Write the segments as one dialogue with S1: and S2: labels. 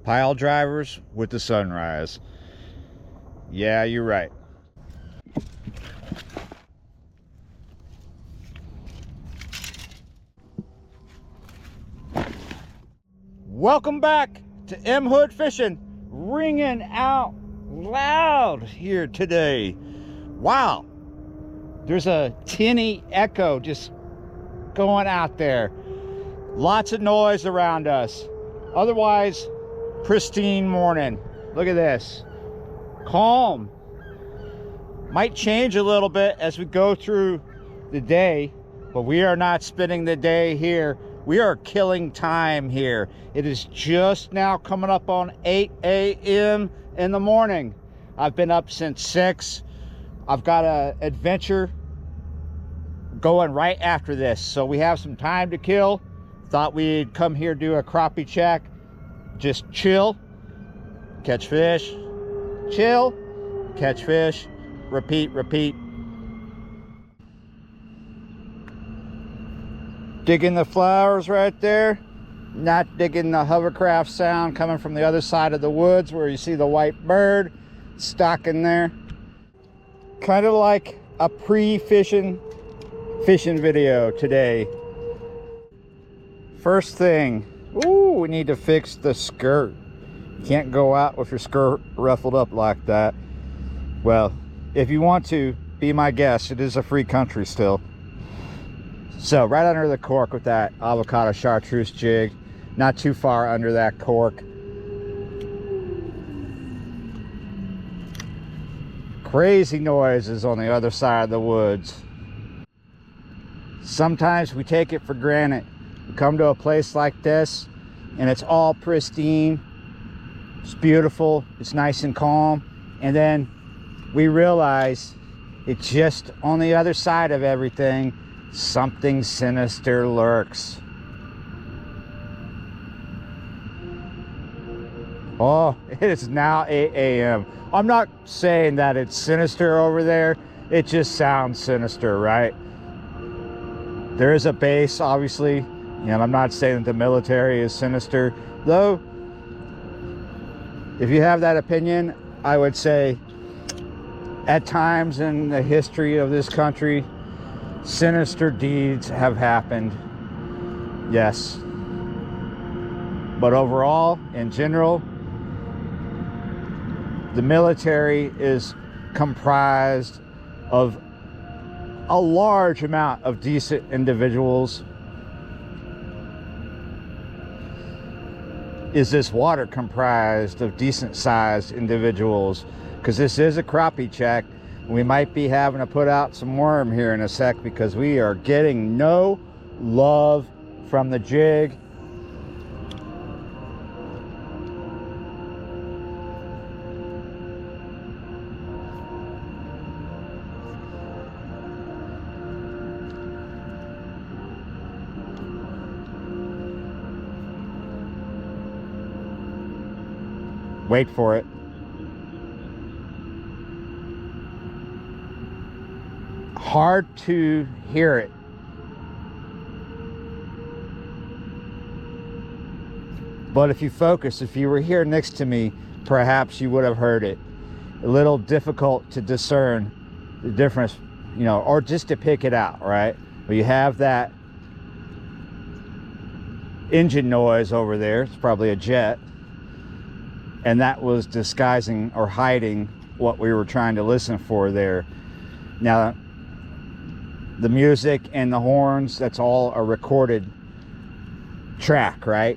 S1: Pile drivers with the sunrise. Yeah, you're right. Welcome back to M Hood Fishing, ringing out loud here today. Wow, there's a tinny echo just going out there. Lots of noise around us. Otherwise, pristine morning. Look at this. Calm. Might change a little bit as we go through the day, but we are not spending the day here. We are killing time here. It is just now coming up on 8 a.m. in the morning. I've been up since 6. I've got an adventure going right after this, so we have some time to kill. Thought we'd come here, do a crappie check, just chill, catch fish, chill, catch fish, repeat, repeat. Digging the flowers right there, not digging the hovercraft sound coming from the other side of the woods where you see the white bird stalking there. Kind of like a pre-fishing video today. First thing, ooh, we need to fix the skirt. You can't go out with your skirt ruffled up like that. Well, if you want to, be my guest. It is a free country still. So right under the cork with that avocado chartreuse jig, not too far under that cork. Crazy noises on the other side of the woods. Sometimes we take it for granted. We come to a place like this and it's all pristine, it's beautiful, it's nice and calm, and then we realize it's just on the other side of everything, something sinister lurks. Oh, it is now 8 a.m. I'm not saying that it's sinister over there. It just sounds sinister, right? There is a base, obviously, and I'm not saying that the military is sinister, though. If you have that opinion, I would say at times in the history of this country, sinister deeds have happened, yes. But overall, in general, the military is comprised of a large amount of decent individuals. Is this water comprised of decent sized individuals? Because this is a crappie check. We might be having to put out some worm here in a sec because we are getting no love from the jig. Wait for it. Hard to hear it. But if you focus, if you were here next to me, perhaps you would have heard it. A little difficult to discern the difference, you know, or just to pick it out, right? But you have that engine noise over there. It's probably a jet. And that was disguising or hiding what we were trying to listen for there. Now, the music and the horns, that's all a recorded track, right?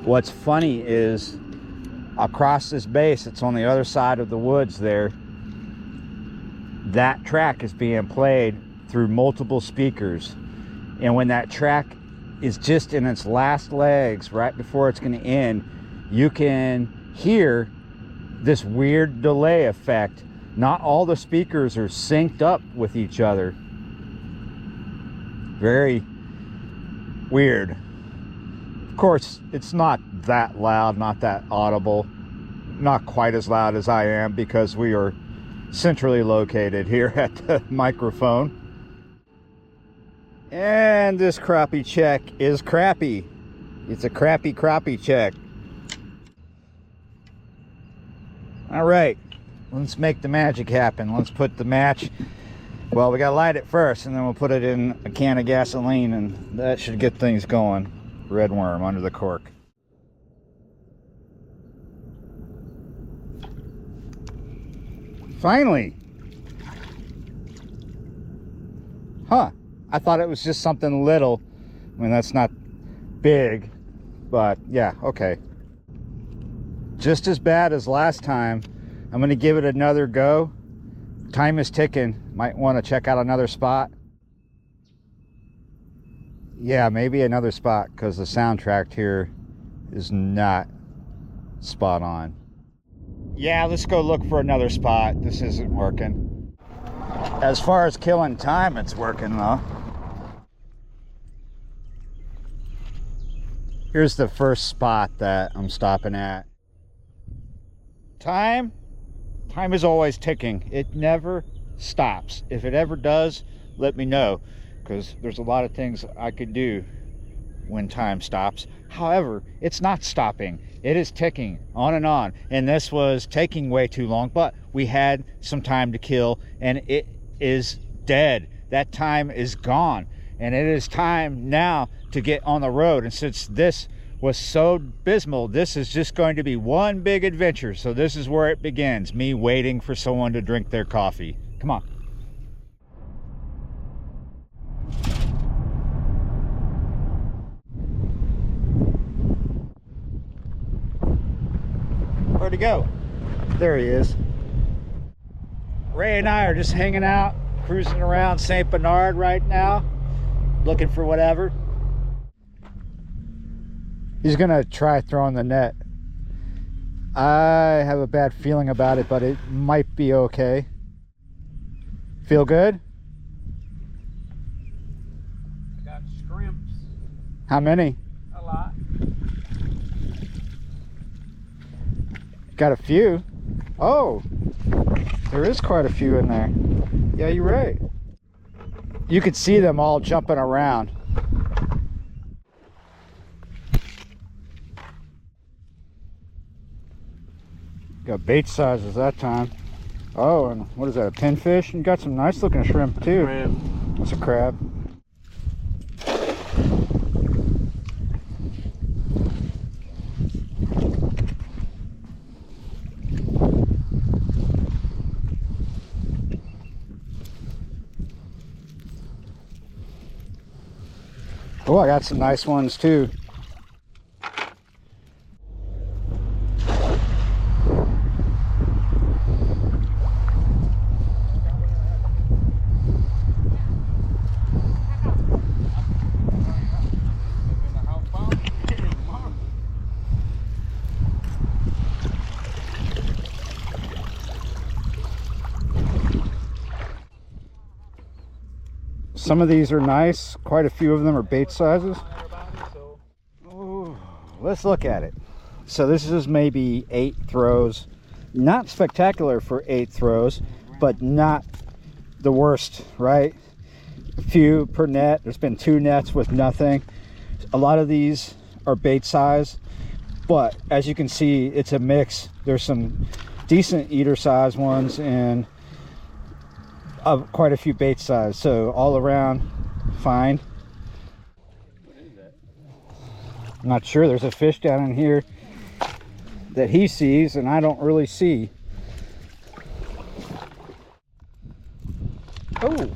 S1: What's funny is across this base, it's on the other side of the woods there, that track is being played through multiple speakers. And when that track is just in its last legs, right before it's going to end, you can hear this weird delay effect. Not all the speakers are synced up with each other. Very weird. Of course, it's not that loud, not that audible, not quite as loud as I am because we are centrally located here at the microphone. And this crappie check is crappy. It's a crappie crappie check. All right, let's make the magic happen. Let's put the match, well, we gotta light it first, and then we'll put it in a can of gasoline, and that should get things going. Red worm under the cork. Finally. Huh, I thought it was just something little. I mean, that's not big, but yeah, okay. Just as bad as last time. I'm gonna give it another go. Time is ticking. Might want to check out another spot. Yeah, maybe another spot, because the soundtrack here is not spot on. Yeah, let's go look for another spot. This isn't working. As far as killing time, it's working though. Here's the first spot that I'm stopping at. Time is always ticking. It never stops. If it ever does, let me know, because there's a lot of things I could do when time stops. However, it's not stopping. It is ticking on, and this was taking way too long, but we had some time to kill, and it is dead. That time is gone, and it is time now to get on the road. And since this was so abysmal, this is just going to be one big adventure. So this is where it begins, me waiting for someone to drink their coffee. Come on. Where'd he go? There he is. Ray and I are just hanging out, cruising around St. Bernard right now, looking for whatever. He's gonna try throwing the net. I have a bad feeling about it, but it might be okay. Feel good?
S2: I got shrimps.
S1: How many?
S2: A lot.
S1: Got a few. Oh, there is quite a few in there. Yeah, you're right. You could see them all jumping around. Got bait sizes that time. Oh, and what is that, a pinfish? And got some nice looking shrimp too.
S2: Crab.
S1: That's a crab. Oh, I got some nice ones too. Some of these are nice. Quite a few of them are bait sizes. Ooh, let's look at it. So this is maybe 8 throws. Not spectacular for 8 throws, but not the worst, right? A few per net. There's been 2 nets with nothing. A lot of these are bait size, but as you can see, it's a mix. There's some decent eater size ones and quite a few bait size, so all around fine.
S2: What is that?
S1: I'm not sure. There's a fish down in here that he sees and I don't really see. Oh,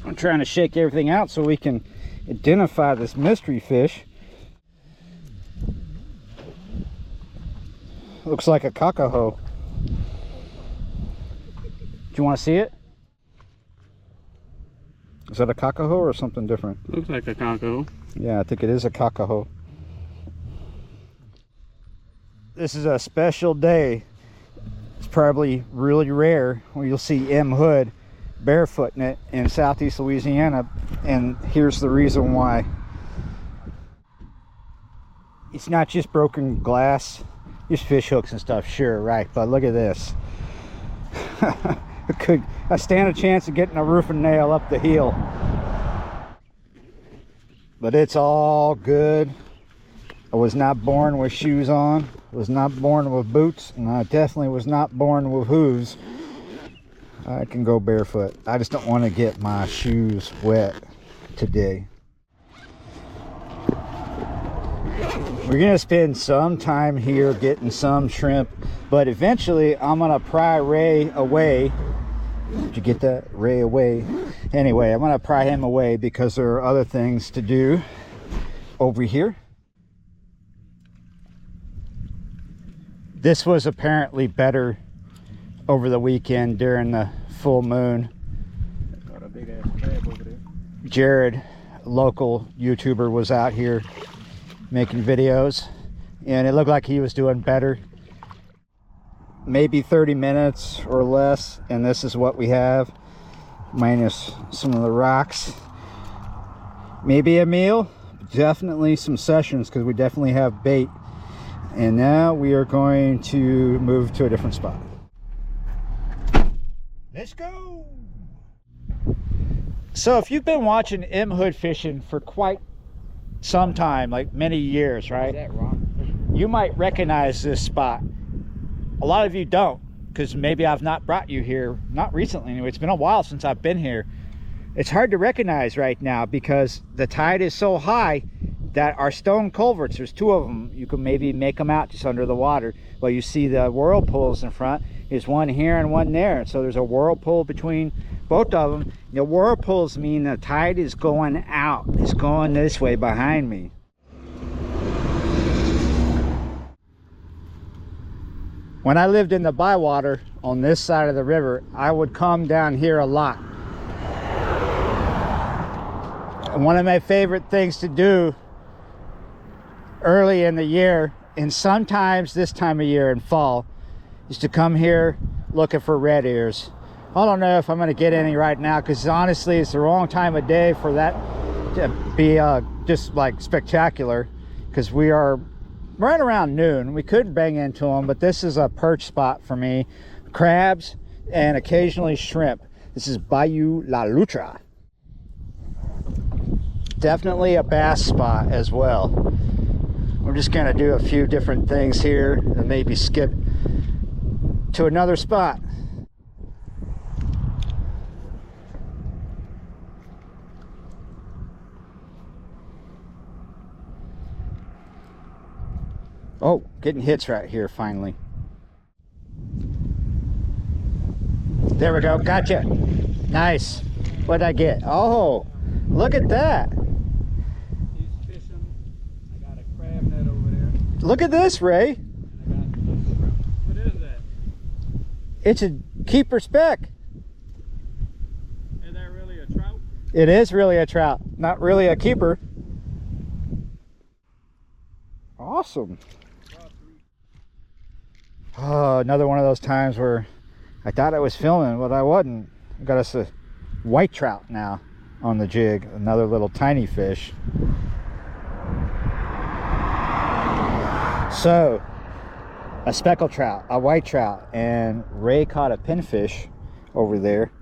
S1: I'm trying to shake everything out so we can identify this mystery fish. Looks like a cacao. Do you want to see it? Is that a cacao or something different?
S2: Looks like a cacao.
S1: Yeah, I think it is a cacao. This is a special day. It's probably really rare where you'll see M. Hood barefooting it in southeast Louisiana, and here's the reason why. It's not just broken glass. There's fish hooks and stuff, sure, right, but look at this. I stand a chance of getting a roofing nail up the heel, but it's all good. I was not born with shoes on, was not born with boots, and I definitely was not born with hooves. I can go barefoot. I just don't want to get my shoes wet today. We're gonna spend some time here getting some shrimp, but eventually I'm gonna pry Ray away. Did you get that? Ray away. Anyway, I'm gonna pry him away because there are other things to do over here. This was apparently better over the weekend during the full moon.
S2: Got a big ass crab over there.
S1: Jared, local YouTuber, was out here making videos, and it looked like he was doing better. Maybe 30 minutes or less, and this is what we have, minus some of the rocks. Maybe a meal, definitely some sessions, because we definitely have bait. And now we are going to move to a different spot. Let's go. So if you've been watching M Hood fishing for quite some time, like many years, right?
S2: Is that rock?
S1: You might recognize this spot. A lot of you don't, because maybe I've not brought you here, not recently anyway. It's been a while since I've been here. It's hard to recognize right now because the tide is so high that our stone culverts, there's two of them, you can maybe make them out just under the water. Well, you see the whirlpools in front, is one here and one there. So there's a whirlpool between both of them. The whirlpools mean the tide is going out. It's going this way behind me. When I lived in the bywater on this side of the river, I would come down here a lot. And one of my favorite things to do early in the year, and sometimes this time of year in fall, is to come here looking for red ears. I don't know if I'm going to get any right now, because honestly it's the wrong time of day for that to be just like spectacular, because we are right around noon. We could bang into them, but this is a perch spot for me. Crabs and occasionally shrimp. This is Bayou La Lutra. Definitely a bass spot as well. We're just going to do a few different things here and maybe skip to another spot. Oh, getting hits right here finally. There we go, gotcha. Nice. What'd I get? Oh, look at that.
S2: He's fishing. I got a crab net over there.
S1: Look at this, Ray.
S2: I got shrimp. What is that?
S1: It's a keeper speck.
S2: Is that really a trout?
S1: It is really a trout, not really a keeper. Awesome. Oh, another one of those times where I thought I was filming, but I wasn't. I got us a white trout now on the jig, another little tiny fish. So, a speckled trout, a white trout, and Ray caught a pinfish over there.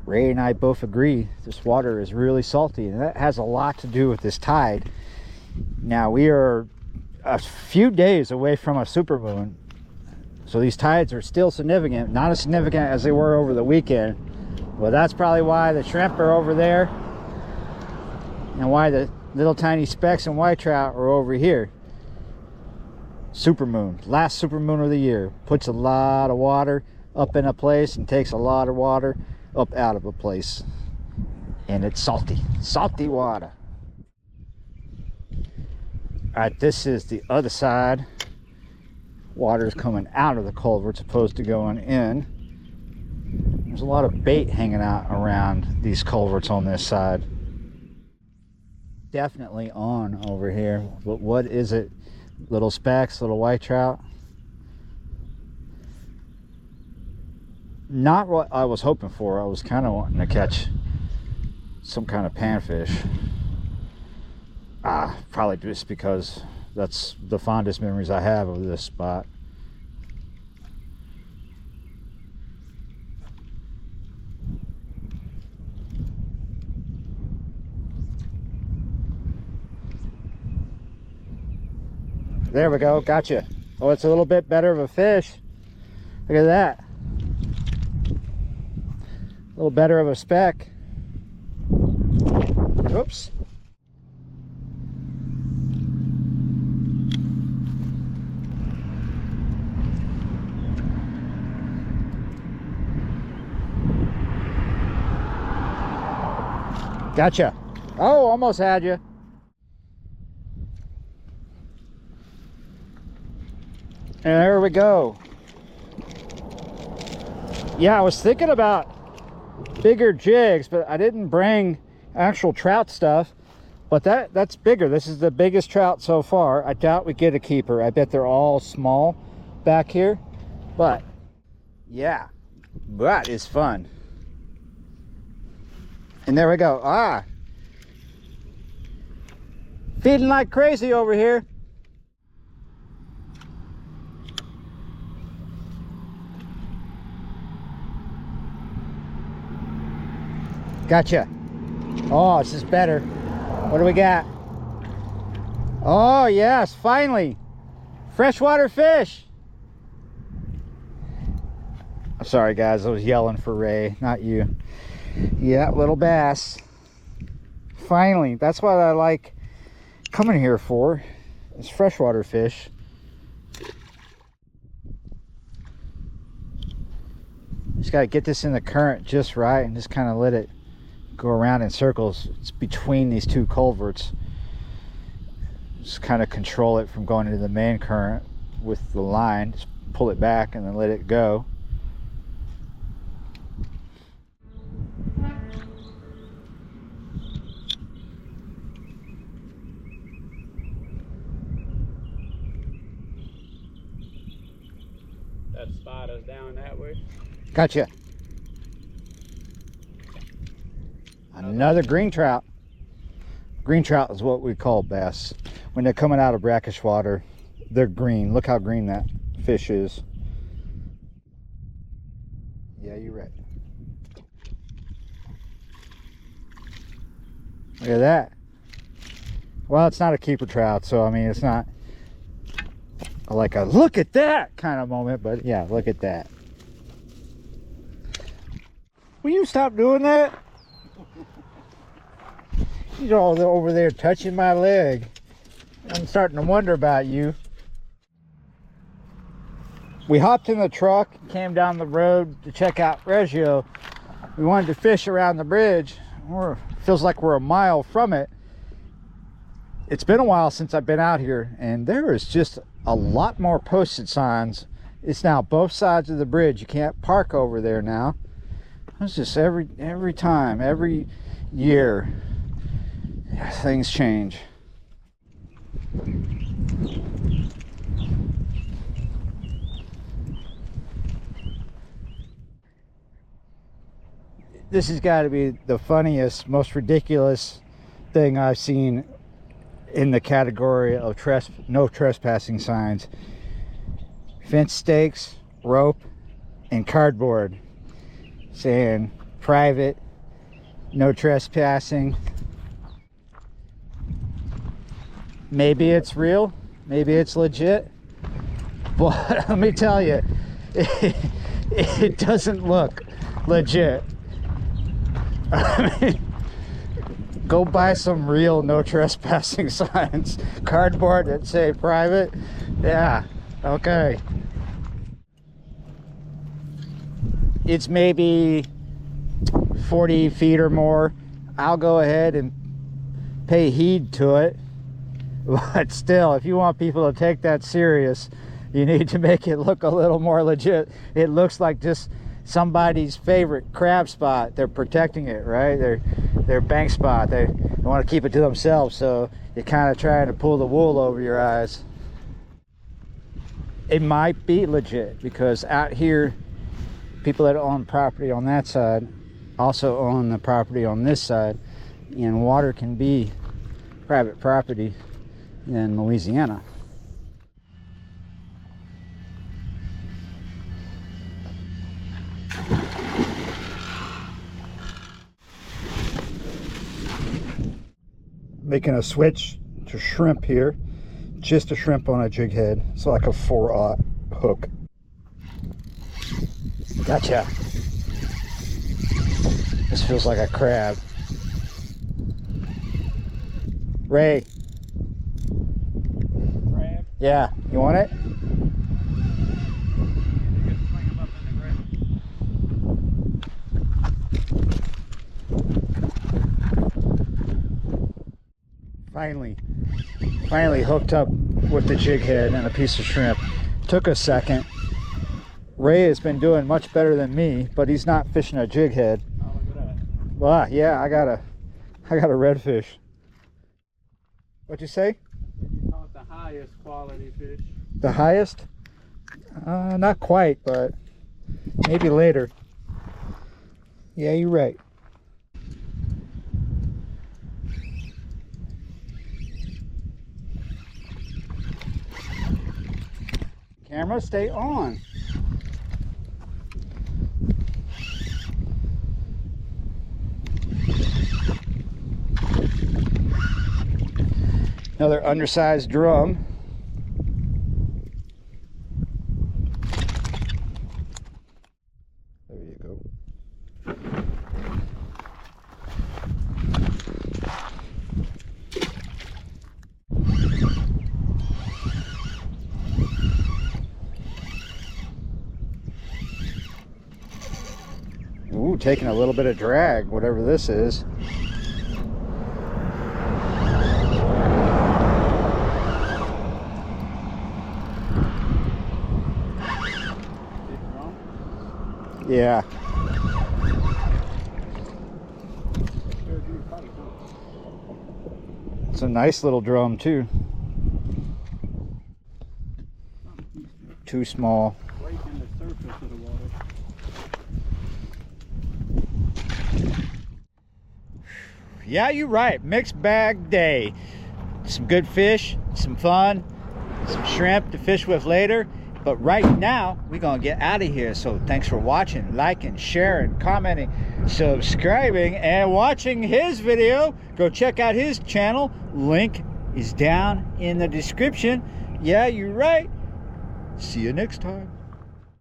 S1: Ray and I both agree this water is really salty, and that has a lot to do with this tide. Now, we are a few days away from a supermoon, so these tides are still significant, not as significant as they were over the weekend. Well, that's probably why the shrimp are over there and why the little tiny specks and white trout are over here. Supermoon, last supermoon of the year, puts a lot of water up in a place and takes a lot of water up out of a place, and it's salty water. All right, this is the other side. Water's coming out of the culverts opposed to going in. There's a lot of bait hanging out around these culverts on this side. Definitely on over here, but what is it? Little specks, little white trout. Not what I was hoping for. I was kind of wanting to catch some kind of panfish. Probably just because that's the fondest memories I have of this spot. There we go, gotcha. Oh, it's a little bit better of a fish. Look at that. A little better of a speck. Oops. Gotcha. Oh, almost had you. And there we go. Yeah, I was thinking about bigger jigs, but I didn't bring actual trout stuff. But that's bigger. This is the biggest trout so far. I doubt we get a keeper. I bet they're all small back here. But yeah, that is fun. And there we go. Ah, feeding like crazy over here. Gotcha. Oh, this is better. What do we got? Oh yes, finally, freshwater fish. I'm sorry guys, I was yelling for Ray, not you. Yeah, little bass. Finally, that's what I like coming here for, is freshwater fish. Just got to get this in the current just right and just kind of let it go around in circles. It's between these two culverts. Just kind of control it from going into the main current with the line. Just pull it back and then let it go.
S2: That spot is down that way.
S1: Gotcha. Another green trout. Green trout is what we call bass. When they're coming out of brackish water, they're green. Look how green that fish is. Yeah, you're right. Look at that. Well, it's not a keeper trout, so I mean, it's not like a look at that kind of moment, but yeah, look at that. Will you stop doing that? You're all over there touching my leg. I'm starting to wonder about you. We hopped in the truck, came down the road to check out Reggio. We wanted to fish around the bridge. Feels like we're a mile from it. It's been a while since I've been out here, and there is just a lot more posted signs. It's now both sides of the bridge. You can't park over there now. It's just every time, every year, things change. This has got to be the funniest, most ridiculous thing I've seen in the category of no trespassing signs. Fence stakes, rope, and cardboard saying private, no trespassing. Maybe it's real, maybe it's legit, but let me tell you, it doesn't look legit. I mean, go buy some real no trespassing signs. Cardboard that say private. Yeah, okay. It's maybe 40 feet or more. I'll go ahead and pay heed to it. But still, if you want people to take that serious, you need to make it look a little more legit. It looks like just somebody's favorite crab spot. They're protecting it, right? Their bank spot. They want to keep it to themselves, so you're kind of trying to pull the wool over your eyes. It might be legit because out here, people that own property on that side also own the property on this side, and water can be private property in Louisiana. Making a switch to shrimp here. Just a shrimp on a jig head. It's like a 4/0 hook. Gotcha. This feels like a crab. Ray.
S2: Crab?
S1: Yeah, you want it? Finally hooked up with the jig head and a piece of shrimp. Took a second. Ray has been doing much better than me, but he's not fishing a jig head.
S2: Oh, look at that.
S1: Well, yeah, I got a redfish. What'd you say?
S2: You caught the highest quality fish.
S1: The highest? Not quite, but maybe later. Yeah, you're right. Camera, stay on. Another undersized drum. There you go. Ooh, taking a little bit of drag, whatever this is. Yeah. It's a nice little drum too. Too small.
S2: Breaking the surface of the water.
S1: Yeah, you're right. Mixed bag day. Some good fish, some fun, some shrimp to fish with later. But right now, we're going to get out of here. So thanks for watching, liking, sharing, commenting, subscribing, and watching his video. Go check out his channel. Link is down in the description. Yeah, you're right. See you next time.